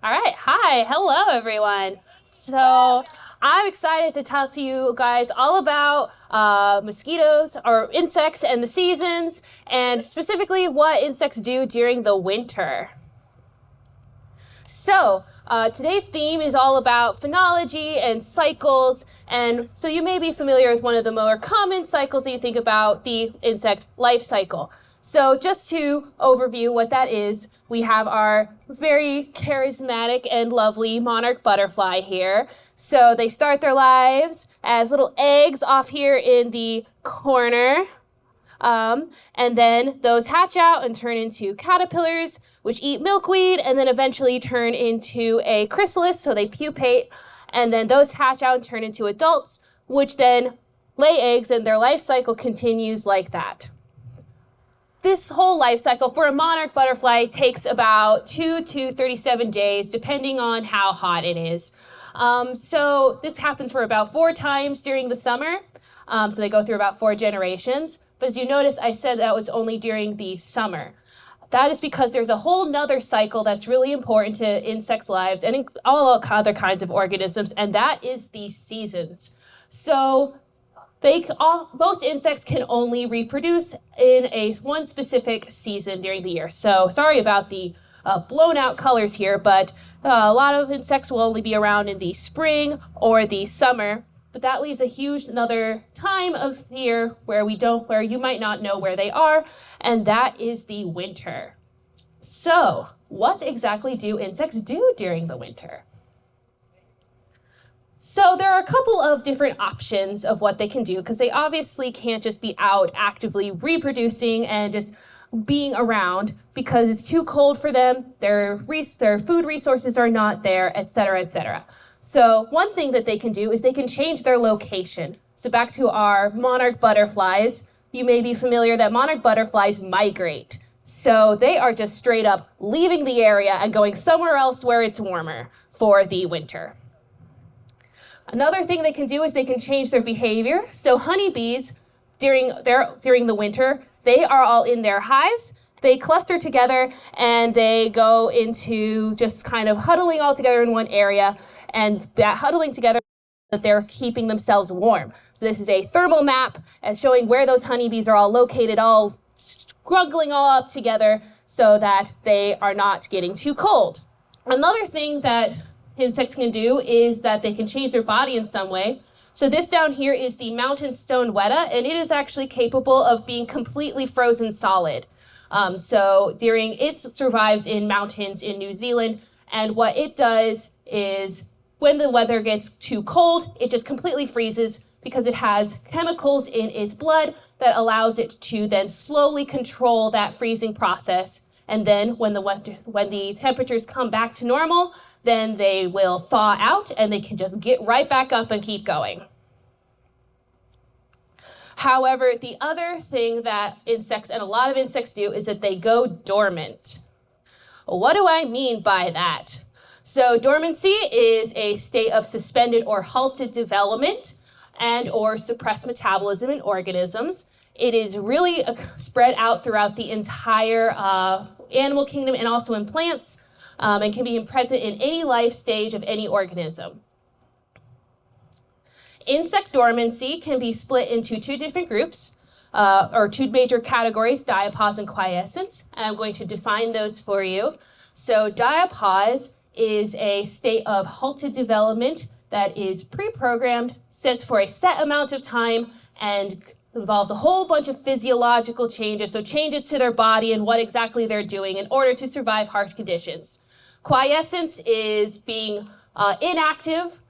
All right. Hi. Hello, everyone. So I'm excited to talk to you guys all about mosquitoes or insects and the seasons, and specifically what insects do during the winter. So today's theme is all about phenology and cycles. And so you may be familiar with one of the more common cycles that you think about, the insect life cycle. So just to overview what that is, we have our very charismatic and lovely monarch butterfly here. So they start their lives as little eggs off here in the corner. And then those hatch out and turn into caterpillars, which eat milkweed, and then eventually turn into a chrysalis, so they pupate. And then those hatch out and turn into adults, which then lay eggs, and their life cycle continues like that. This whole life cycle for a monarch butterfly takes about 2 to 37 days, depending on how hot it is. So this happens for about 4 times during the summer. So they go through about 4 generations. But as you notice, I said that was only during the summer. That is because there's a whole nother cycle that's really important to insects' lives and all other kinds of organisms, and that is the seasons. So most insects can only reproduce in one specific season during the year. So sorry about the blown out colors here, but a lot of insects will only be around in the spring or the summer. But that leaves a huge another time of the year where you might not know where they are, and that is the winter. So what exactly do insects do during the winter? So there are a couple of different options of what they can do, because they obviously can't just be out actively reproducing and just being around because it's too cold for them, their food resources are not there, etc., etc. So one thing that they can do is they can change their location. So back to our monarch butterflies, you may be familiar that monarch butterflies migrate. So they are just straight up leaving the area and going somewhere else where it's warmer for the winter. Another thing they can do is they can change their behavior. So honeybees, during the winter, they are all in their hives. They cluster together and they go into just kind of huddling all together in one area. And that huddling together, that they're keeping themselves warm. So this is a thermal map as showing where those honeybees are all located, all struggling all up together so that they are not getting too cold. Another thing that insects can do is that they can change their body in some way. So this down here is the mountain stone weta, and it is actually capable of being completely frozen solid. It survives in mountains in New Zealand, and what it does is when the weather gets too cold, it just completely freezes because it has chemicals in its blood that allows it to then slowly control that freezing process. And then when the temperatures come back to normal, then they will thaw out and they can just get right back up and keep going. However, the other thing that insects, and a lot of insects do, is that they go dormant. What do I mean by that? So dormancy is a state of suspended or halted development and or suppressed metabolism in organisms. It is really spread out throughout the entire animal kingdom and also in plants, and can be present in any life stage of any organism. Insect dormancy can be split into 2 different groups, or 2 major categories, diapause and quiescence, and I'm going to define those for you. So diapause is a state of halted development that is pre-programmed, sits for a set amount of time, and involves a whole bunch of physiological changes, so changes to their body and what exactly they're doing in order to survive harsh conditions. Quiescence is being inactive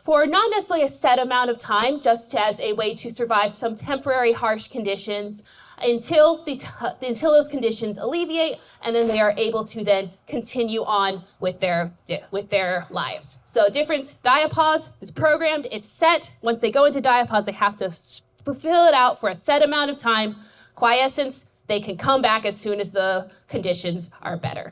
for not necessarily a set amount of time, just as a way to survive some temporary harsh conditions until those conditions alleviate, and then they are able to then continue on with their lives. So difference, diapause is programmed, it's set. Once they go into diapause, they have to fill it out for a set amount of time. Quiescence, they can come back as soon as the conditions are better.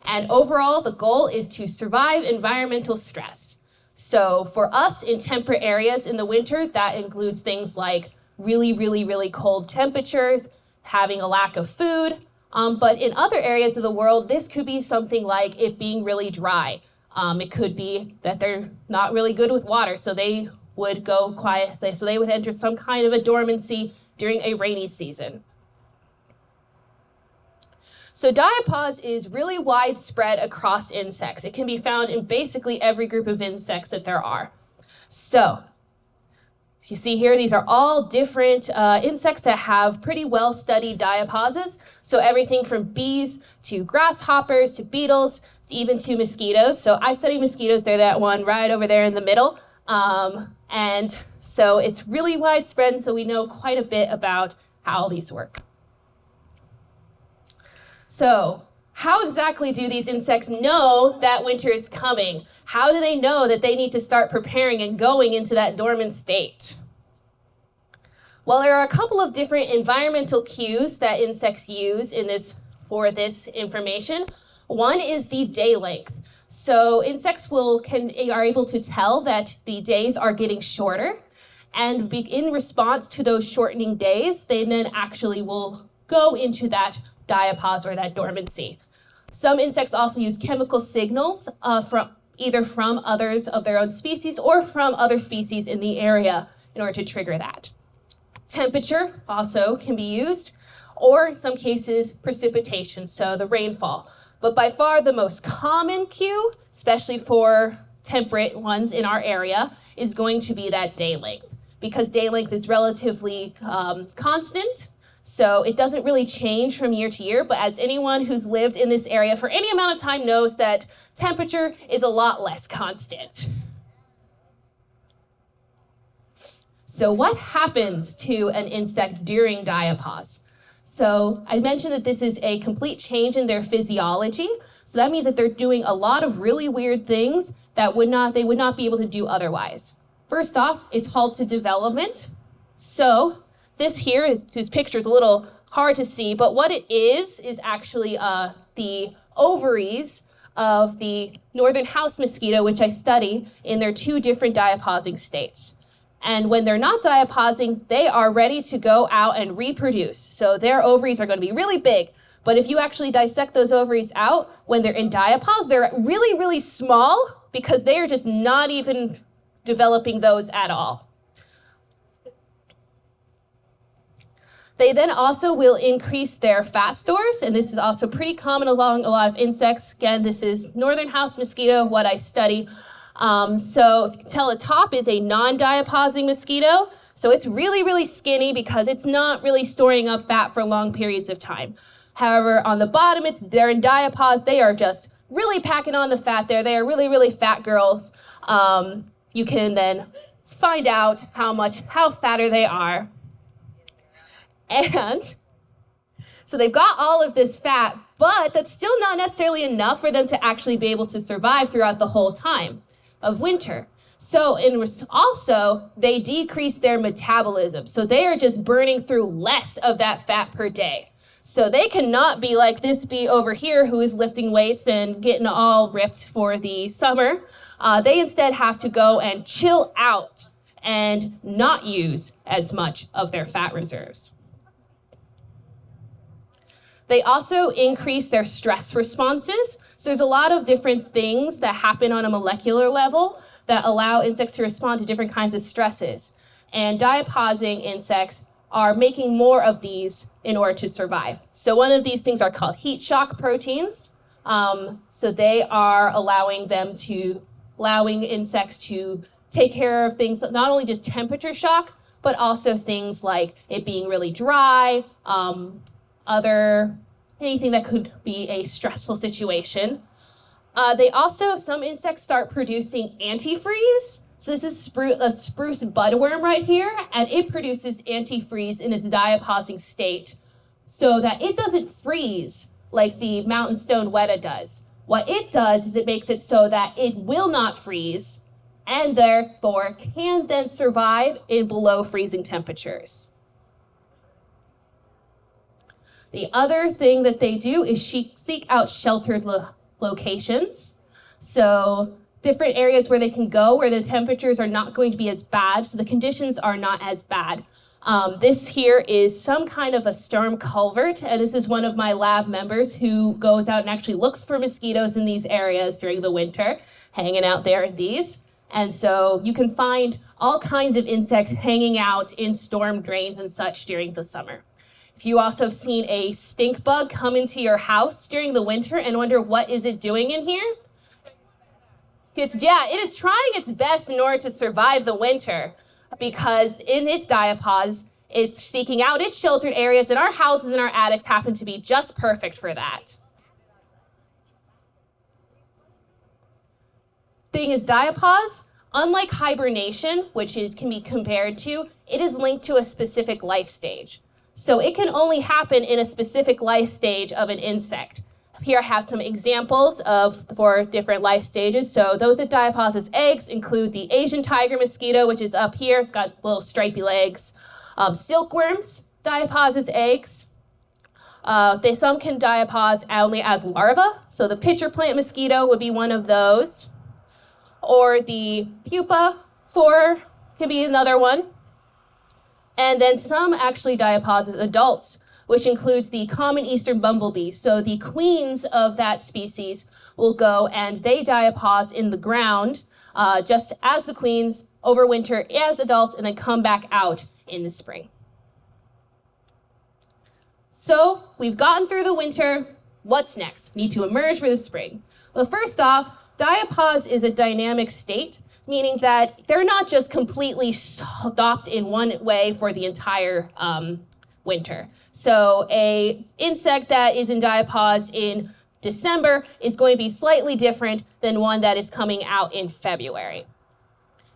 And overall, the goal is to survive environmental stress. So for us in temperate areas in the winter, that includes things like really, really, really cold temperatures, having a lack of food, But in other areas of the world, this could be something like it being really dry. It could be that they're not really good with water, so they would go quiet. So they would enter some kind of a dormancy during a rainy season. So diapause is really widespread across insects. It can be found in basically every group of insects that there are. So you see here, these are all different insects that have pretty well-studied diapauses. So everything from bees to grasshoppers to beetles, even to mosquitoes. So I study mosquitoes. They're that one right over there in the middle. And so it's really widespread, and so we know quite a bit about how these work. So how exactly do these insects know that winter is coming? How do they know that they need to start preparing and going into that dormant state? Well, there are a couple of different environmental cues that insects use for this information. One is the day length. So insects are able to tell that the days are getting shorter, and in response to those shortening days, they then actually will go into that diapause or that dormancy. Some insects also use chemical signals either from others of their own species or from other species in the area in order to trigger that. Temperature also can be used, or in some cases precipitation, so the rainfall. But by far the most common cue, especially for temperate ones in our area, is going to be that day length, because day length is relatively constant. So it doesn't really change from year to year, but as anyone who's lived in this area for any amount of time knows that temperature is a lot less constant. So what happens to an insect during diapause? So I mentioned that this is a complete change in their physiology. So that means that they're doing a lot of really weird things that they would not be able to do otherwise. First off, it's halted development. So this picture is a little hard to see, but what it is actually the ovaries of the northern house mosquito, which I study in their two different diapausing states. And when they're not diapausing, they are ready to go out and reproduce. So their ovaries are going to be really big. But if you actually dissect those ovaries out, when they're in diapause, they're really, really small because they are just not even developing those at all. They then also will increase their fat stores, and this is also pretty common along a lot of insects. Again, this is northern house mosquito, what I study. So if you can tell, the top is a non-diapausing mosquito. So it's really, really skinny because it's not really storing up fat for long periods of time. However, on the bottom, they're in diapause. They are just really packing on the fat there. They are really, really fat girls. You can then find out how fatter they are. And so they've got all of this fat, but that's still not necessarily enough for them to actually be able to survive throughout the whole time of winter. So also, they decrease their metabolism. So they are just burning through less of that fat per day. So they cannot be like this bee over here who is lifting weights and getting all ripped for the summer. They instead have to go and chill out and not use as much of their fat reserves. They also increase their stress responses. So there's a lot of different things that happen on a molecular level that allow insects to respond to different kinds of stresses. And diapausing insects are making more of these in order to survive. So one of these things are called heat shock proteins. So they are allowing insects to take care of things, not only just temperature shock, but also things like it being really dry, anything that could be a stressful situation. Some insects start producing antifreeze. So this is a spruce budworm right here, and it produces antifreeze in its diapausing state so that it doesn't freeze like the mountain stone weta does. What it does is it makes it so that it will not freeze and therefore can then survive in below freezing temperatures. The other thing that they do is seek out sheltered locations. So different areas where they can go where the temperatures are not going to be as bad, so the conditions are not as bad. This here is some kind of a storm culvert, and this is one of my lab members who goes out and actually looks for mosquitoes in these areas during the winter, hanging out there in these. And so you can find all kinds of insects hanging out in storm drains and such during the summer. If you also have seen a stink bug come into your house during the winter and wonder what is it doing in here, it is trying its best in order to survive the winter, because in its diapause, it's seeking out its sheltered areas, and our houses and our attics happen to be just perfect for that. Thing is, diapause, unlike hibernation, which can be compared to, it is linked to a specific life stage. So it can only happen in a specific life stage of an insect. Here I have some examples for different life stages. So those that diapause as eggs include the Asian tiger mosquito, which is up here. It's got little stripy legs. Silkworms diapause as eggs. Some can diapause only as larvae. So the pitcher plant mosquito would be one of those. Or the pupa can be another one. And then some actually diapause as adults, which includes the common eastern bumblebee. So the queens of that species will go and they diapause in the ground just as the queens overwinter as adults and then come back out in the spring. So we've gotten through the winter. What's next? We need to emerge for the spring. Well, first off, diapause is a dynamic state, meaning that they're not just completely stopped in one way for the entire winter. So a insect that is in diapause in December is going to be slightly different than one that is coming out in February.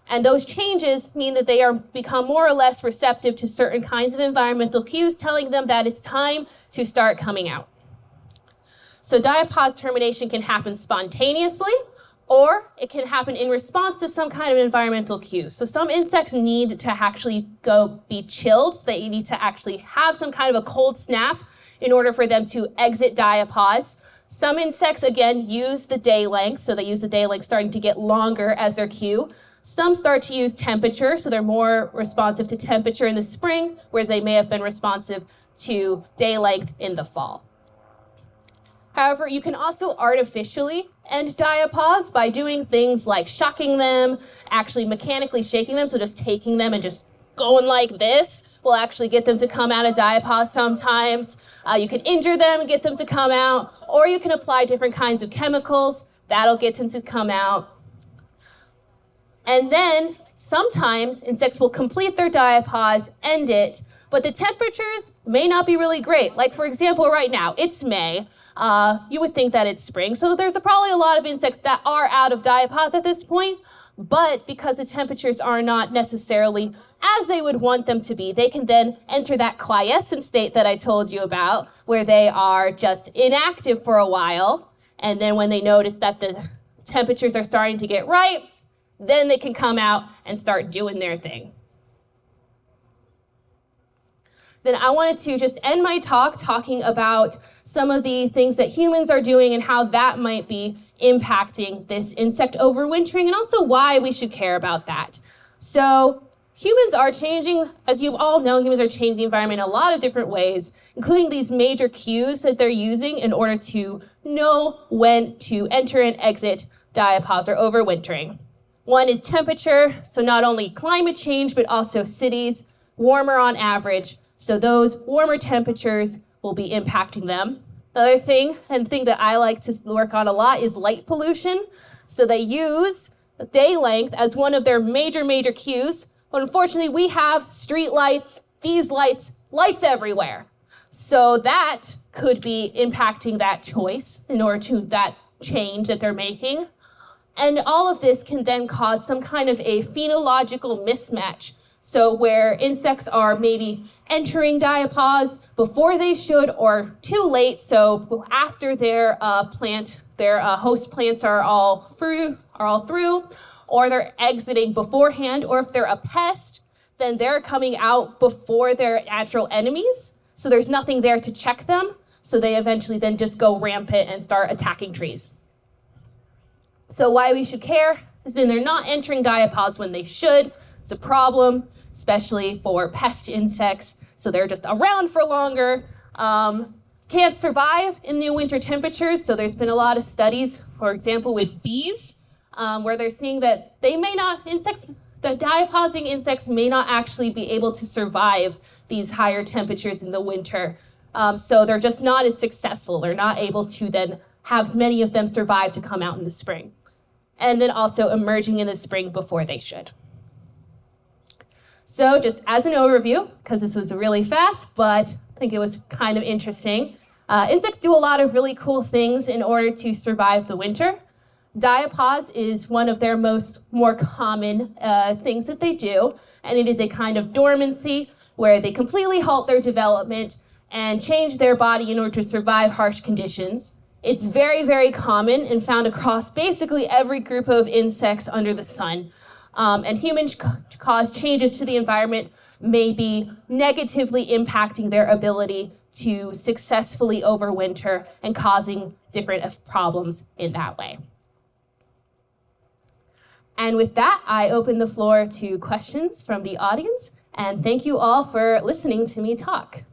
And those changes mean that they become more or less receptive to certain kinds of environmental cues, telling them that it's time to start coming out. So diapause termination can happen spontaneously, or it can happen in response to some kind of environmental cue. So some insects need to actually go be chilled. So they need to actually have some kind of a cold snap in order for them to exit diapause. Some insects, again, use the day length. So they use the day length starting to get longer as their cue. Some start to use temperature. So they're more responsive to temperature in the spring, where they may have been responsive to day length in the fall. However, you can also artificially end diapause by doing things like shocking them, actually mechanically shaking them, so just taking them and just going like this will actually get them to come out of diapause sometimes. You can injure them and get them to come out, or you can apply different kinds of chemicals. That'll get them to come out. And then sometimes insects will complete their diapause, end it, but the temperatures may not be really great. Like, for example, right now, it's May. You would think that it's spring, so there's probably a lot of insects that are out of diapause at this point, but because the temperatures are not necessarily as they would want them to be, they can then enter that quiescent state that I told you about, where they are just inactive for a while, and then when they notice that the temperatures are starting to get right, then they can come out and start doing their thing. Then I wanted to just end my talk talking about some of the things that humans are doing and how that might be impacting this insect overwintering, and also why we should care about that. So humans are changing, as you all know, humans are changing the environment in a lot of different ways, including these major cues that they're using in order to know when to enter and exit diapause or overwintering. One is temperature, so not only climate change, but also cities, warmer on average. So those warmer temperatures will be impacting them. The other thing, and the thing that I like to work on a lot, is light pollution. So they use day length as one of their major cues. But unfortunately, we have street lights, these lights everywhere. So that could be impacting that choice in order to that change that they're making. And all of this can then cause some kind of a phenological mismatch. So where insects are maybe entering diapause before they should or too late, so after their host plants are all through, or they're exiting beforehand, or if they're a pest, then they're coming out before their natural enemies. So there's nothing there to check them. So they eventually then just go rampant and start attacking trees. So why we should care is then they're not entering diapause when they should. It's a problem. especially for pest insects, so they're just around for longer. Can't survive in new winter temperatures, so there's been a lot of studies, for example, with bees, where they're seeing that the diaposing insects may not actually be able to survive these higher temperatures in the winter. So they're just not as successful. They're not able to then have many of them survive to come out in the spring. And then also emerging in the spring before they should. So just as an overview, because this was really fast, but I think it was kind of interesting, insects do a lot of really cool things in order to survive the winter. Diapause is one of their more common things that they do, and it is a kind of dormancy where they completely halt their development and change their body in order to survive harsh conditions. It's very, very common and found across basically every group of insects under the sun. And human-caused changes to the environment may be negatively impacting their ability to successfully overwinter and causing different problems in that way. And with that, I open the floor to questions from the audience, and thank you all for listening to me talk.